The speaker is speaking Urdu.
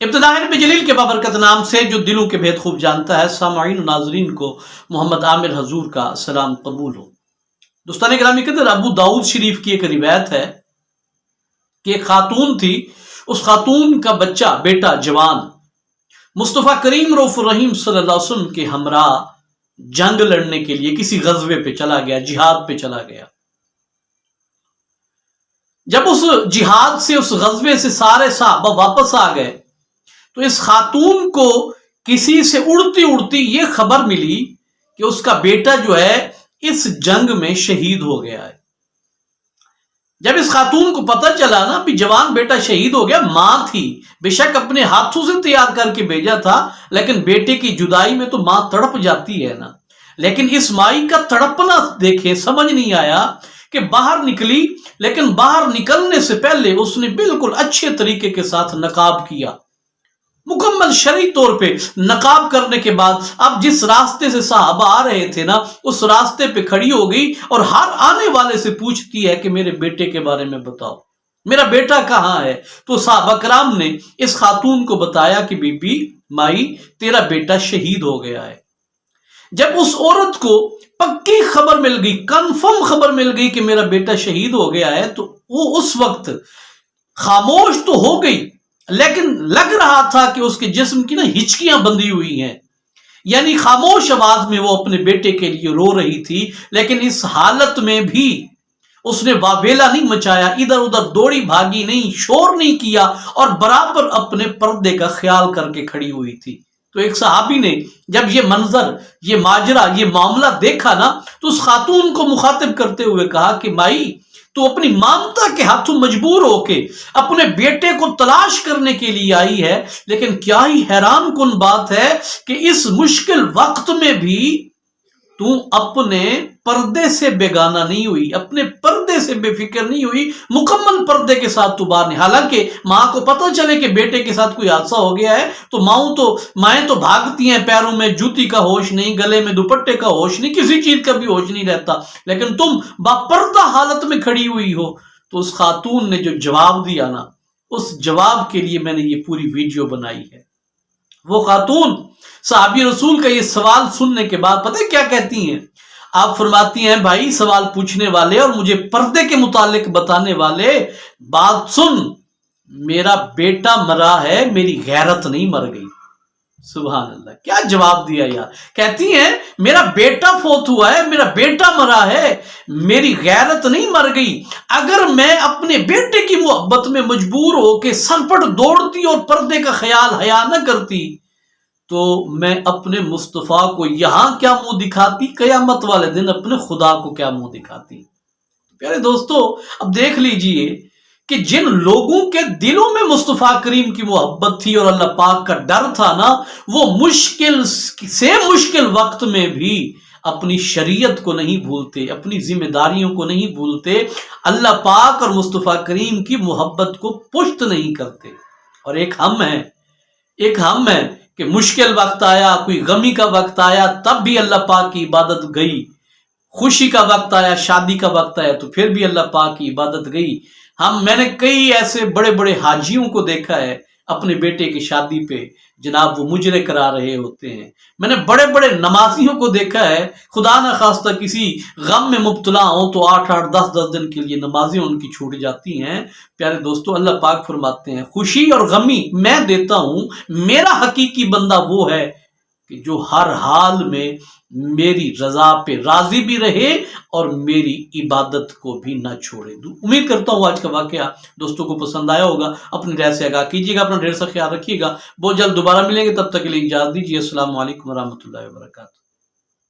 ابتدا رب جلیل کے بابرکت نام سے جو دلوں کے بھید خوب جانتا ہے، سامعین و ناظرین کو محمد عامر حضور کا سلام قبول ہو۔ دوستان گرامی قدر، ابو داؤد شریف کی ایک روایت ہے کہ ایک خاتون تھی، اس خاتون کا بچہ بیٹا جوان مصطفیٰ کریم رؤوف الرحیم صلی اللہ علیہ وسلم کے ہمراہ جنگ لڑنے کے لیے کسی غزوے پہ چلا گیا، جہاد پہ چلا گیا۔ جب اس جہاد سے، اس غزوے سے سارے صحابہ واپس آ گئے تو اس خاتون کو کسی سے اڑتی اڑتی یہ خبر ملی کہ اس کا بیٹا جو ہے اس جنگ میں شہید ہو گیا ہے۔ جب اس خاتون کو پتہ چلا نا بھی جوان بیٹا شہید ہو گیا، ماں تھی، بے شک اپنے ہاتھوں سے تیار کر کے بھیجا تھا، لیکن بیٹے کی جدائی میں تو ماں تڑپ جاتی ہے نا۔ لیکن اس مائی کا تڑپنا دیکھیں، سمجھ نہیں آیا کہ باہر نکلی، لیکن باہر نکلنے سے پہلے اس نے بالکل اچھے طریقے کے ساتھ نقاب کیا، مکمل شرعی طور پہ نقاب کرنے کے بعد اب جس راستے سے صحابہ آ رہے تھے نا، اس راستے پہ کھڑی ہو گئی اور ہر آنے والے سے پوچھتی ہے کہ میرے بیٹے کے بارے میں بتاؤ، میرا بیٹا کہاں ہے؟ تو صحابہ کرام نے اس خاتون کو بتایا کہ بی بی مائی، تیرا بیٹا شہید ہو گیا ہے۔ جب اس عورت کو پکی خبر مل گئی، کنفرم خبر مل گئی کہ میرا بیٹا شہید ہو گیا ہے، تو وہ اس وقت خاموش تو ہو گئی، لیکن لگ رہا تھا کہ اس کے جسم کی نا ہچکیاں بندھی ہوئی ہیں، یعنی خاموش آواز میں وہ اپنے بیٹے کے لیے رو رہی تھی، لیکن اس حالت میں بھی اس نے واویلا نہیں مچایا، ادھر ادھر دوڑی بھاگی نہیں، شور نہیں کیا، اور برابر اپنے پردے کا خیال کر کے کھڑی ہوئی تھی۔ تو ایک صحابی نے جب یہ منظر، یہ ماجرا، یہ معاملہ دیکھا نا، تو اس خاتون کو مخاطب کرتے ہوئے کہا کہ مائی، تو اپنی مامتا کے ہاتھوں مجبور ہو کے اپنے بیٹے کو تلاش کرنے کے لیے آئی ہے، لیکن کیا ہی حیران کن بات ہے کہ اس مشکل وقت میں بھی تو اپنے پردے سے بیگانہ نہیں ہوئی، اپنے پردے سے بے فکر نہیں ہوئی، مکمل پردے کے ساتھ تو باہر نہیں۔ حالانکہ ماں کو پتہ چلے کہ بیٹے کے ساتھ کوئی حادثہ ہو گیا ہے تو مائیں تو بھاگتی ہیں، پیروں میں جوتی کا ہوش نہیں، گلے میں دوپٹے کا ہوش نہیں، کسی چیز کا بھی ہوش نہیں رہتا، لیکن تم باپردہ حالت میں کھڑی ہوئی ہو۔ تو اس خاتون نے جو جواب دیا نا، اس جواب کے لیے میں نے یہ پوری ویڈیو بنائی ہے۔ وہ خاتون صحابی رسول کا یہ سوال سننے کے بعد پتہ کیا کہتی ہیں؟ آپ فرماتی ہیں بھائی سوال پوچھنے والے اور مجھے پردے کے متعلق بتانے والے، بات سن، میرا بیٹا مرا ہے، میری غیرت نہیں مر گئی۔ سبحان اللہ، کیا جواب دیا یار۔ کہتی ہیں میرا بیٹا فوت ہوا ہے، میرا بیٹا مرا ہے، میری غیرت نہیں مر گئی۔ اگر میں اپنے بیٹے کی محبت میں مجبور ہو کے سرپٹ دوڑتی اور پردے کا خیال حیا نہ کرتی تو میں اپنے مصطفیٰ کو یہاں کیا منہ دکھاتی، قیامت والے دن اپنے خدا کو کیا منہ دکھاتی۔ پیارے دوستو، اب دیکھ لیجئے کہ جن لوگوں کے دلوں میں مصطفیٰ کریم کی محبت تھی اور اللہ پاک کا ڈر تھا نا، وہ مشکل سے مشکل وقت میں بھی اپنی شریعت کو نہیں بھولتے، اپنی ذمہ داریوں کو نہیں بھولتے، اللہ پاک اور مصطفیٰ کریم کی محبت کو پشت نہیں کرتے۔ اور ایک ہم ہیں کہ مشکل وقت آیا، کوئی غمی کا وقت آیا، تب بھی اللہ پاک کی عبادت گئی، خوشی کا وقت آیا، شادی کا وقت آیا تو پھر بھی اللہ پاک کی عبادت گئی۔ میں نے کئی ایسے بڑے بڑے حاجیوں کو دیکھا ہے اپنے بیٹے کی شادی پہ، جناب وہ مجرے کرا رہے ہوتے ہیں۔ میں نے بڑے بڑے نمازیوں کو دیکھا ہے، خدا نہ خواستہ کسی غم میں مبتلا ہوں تو 8 10 دن کے لیے نمازیں ان کی چھوٹ جاتی ہیں۔ پیارے دوستو، اللہ پاک فرماتے ہیں خوشی اور غمی میں دیتا ہوں، میرا حقیقی بندہ وہ ہے کہ جو ہر حال میں میری رضا پہ راضی بھی رہے اور میری عبادت کو بھی نہ چھوڑے۔ امید کرتا ہوں آج کا واقعہ دوستوں کو پسند آیا ہوگا، اپنی رائے سے آگاہ کیجیے گا، اپنا ڈھیر سا خیال رکھیے گا۔ بہت جلد دوبارہ ملیں گے، تب تک کے لیے اجازت دیجیے۔ السلام علیکم ورحمۃ اللہ وبرکاتہ۔